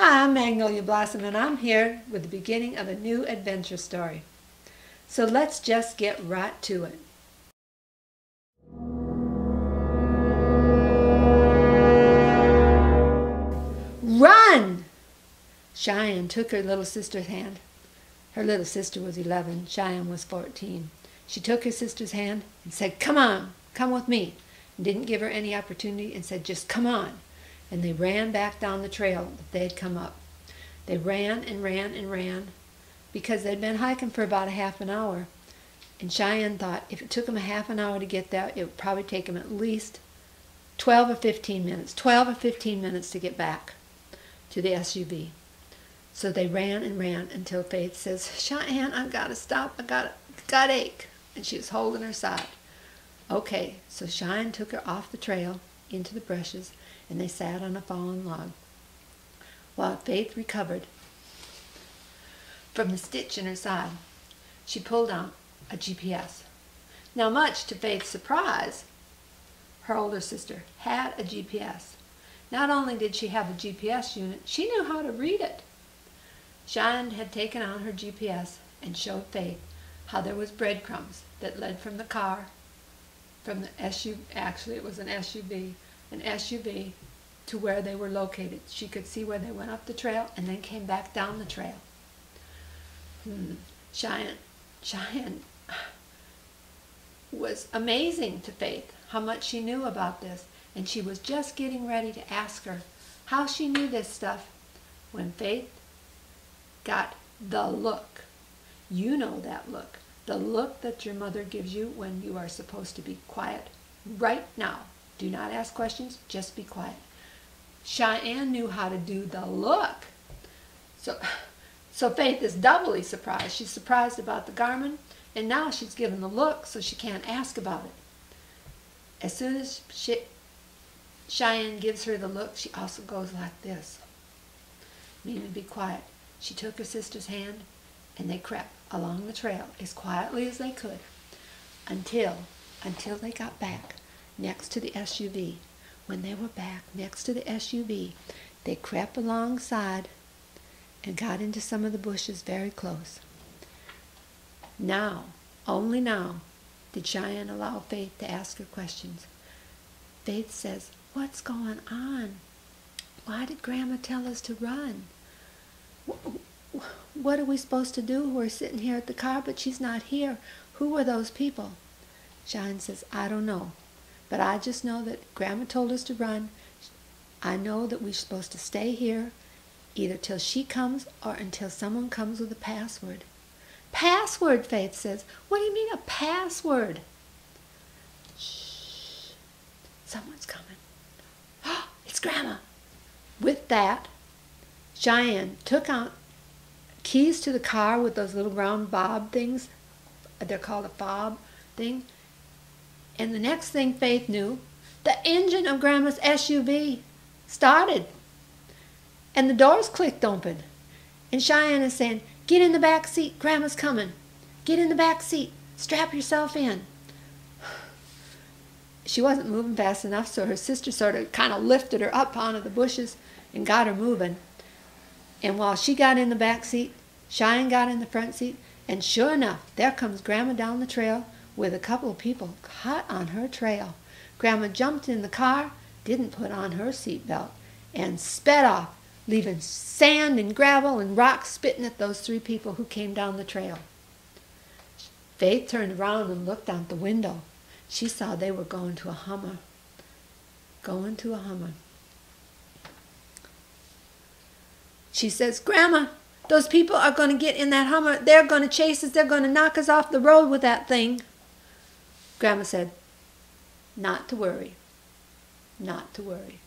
Hi, I'm Magnolia Blossom, and I'm here with the beginning of a new adventure story. So let's just get right to it. Run! Cheyenne took her little sister's hand. Her little sister was 11. Cheyenne was 14. She took her sister's hand and said, "Come on, come with me." And didn't give her any opportunity and said, "Just come on." And they ran back down the trail that they had come up. They ran and ran and ran because they'd been hiking for about a half an hour. And Cheyenne thought if it took them a half an hour to get there, it would probably take them at least 12 or 15 minutes. 12 or 15 minutes to get back to the SUV. So they ran and ran until Faith says, "Cheyenne, I've got to stop. I got ache." And she was holding her side. Okay, so Cheyenne took her off the trail into the brushes, and they sat on a fallen log while Faith recovered from the stitch in her side. She pulled out a GPS. Now, much to Faith's surprise, her older sister had a GPS. Not only did she have a GPS unit, she knew how to read it. Cheyenne had taken out her GPS and showed Faith how there was breadcrumbs that led from the car, from the SUV, actually it was an SUV to where they were located. She could see where they went up the trail and then came back down the trail. Cheyenne was amazing to Faith how much she knew about this, and she was just getting ready to ask her how she knew this stuff when Faith got the look. You know that look. The look that your mother gives you when you are supposed to be quiet. Right now. Do not ask questions, just be quiet. Cheyenne knew how to do the look. So Faith is doubly surprised. She's surprised about the Garmin, and now she's given the look, so she can't ask about it. As soon as Cheyenne gives her the look, she also goes like this, meaning be quiet. She took her sister's hand, and they crept along the trail as quietly as they could until they got back next to the SUV. When they were back next to the SUV, they crept alongside and got into some of the bushes very close. Now, only now, did Cheyenne allow Faith to ask her questions. Faith says, "What's going on? Why did Grandma tell us to run? What are we supposed to do? We're sitting here at the car, but she's not here. Who were those people?" Cheyenne says, "I don't know. But I just know that Grandma told us to run. I know that we're supposed to stay here either till she comes or until someone comes with a password." "Password," Faith says. "What do you mean a password?" "Shh. Someone's coming. Oh, it's Grandma." With that, Cheyenne took out keys to the car with those little round bob things. They're called a fob thing. And the next thing Faith knew, the engine of Grandma's SUV started. And the doors clicked open. And Cheyenne is saying, "Get in the back seat. Grandma's coming. Get in the back seat. Strap yourself in." She wasn't moving fast enough, so her sister sort of kind of lifted her up onto the bushes and got her moving. And while she got in the back seat, Cheyenne got in the front seat, and sure enough, there comes Grandma down the trail with a couple of people hot on her trail. Grandma jumped in the car, didn't put on her seatbelt, and sped off, leaving sand and gravel and rocks spitting at those three people who came down the trail. Faith turned around and looked out the window. She saw they were going to a Hummer. Going to a Hummer. She says, "Grandma, those people are going to get in that Hummer. They're going to chase us. They're going to knock us off the road with that thing." Grandma said, "Not to worry. Not to worry."